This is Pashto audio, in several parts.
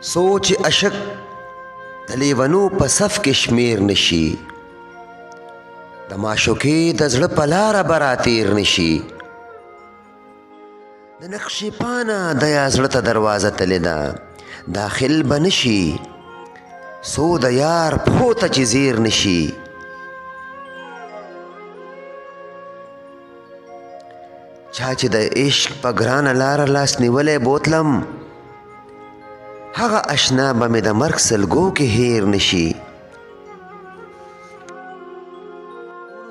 سوچ اشک د لیونو په صف کې شمیر نشي، د معشوقې د زړه په لاره به راتېر نشي. د نقشې پاڼه د یا زړه ته دروازه تلې ده، داخل به نشي سو د یار پښو ته چې زیر نشي. چا چې د عشق په ګرانه لاره لاس نیولی بوتلم، هغه اشنا به مې د مرګ سلګو کې هیر نشي.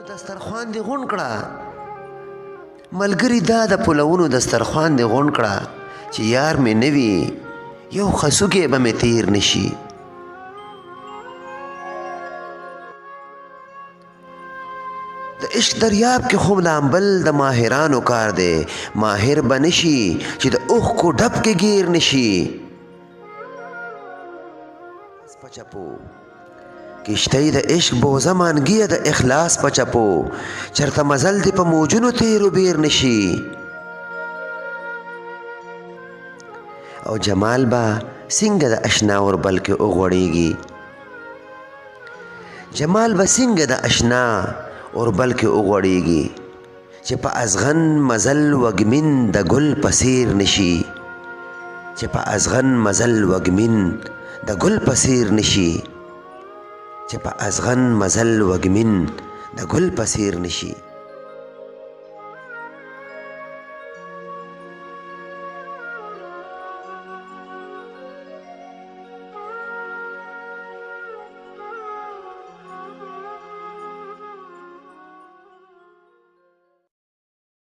دسترخوان دې غونډ کړه ملګري، دا د پلونو دسترخوان دې غونډ کړه، چې یار مې نه وي یو خسوګې به مې تیر نشي. د عشق دریاب کې خوب لامبل د ماهرانو کار دی، ماهر به نشي چې د اوښکو ډب کې گیر نشي. پچپو کشتۍ د عشق بوزه مانګیه د اخلاص پچپو، چرته مزل دې په موجونو تیرو بیر نشي. او جمال به څنګه د اشنا اور بل کې وغوړېږي، جمال به څنګه د اشنا اور بل کې وغوړېږي، چې په ازغن مزل وږمین د ګل په څیر نشي، چې په ازغن مزل وږمین د ګل په څیر نشي، چې په ازغن مزل وږمین د ګل په څیر نشي.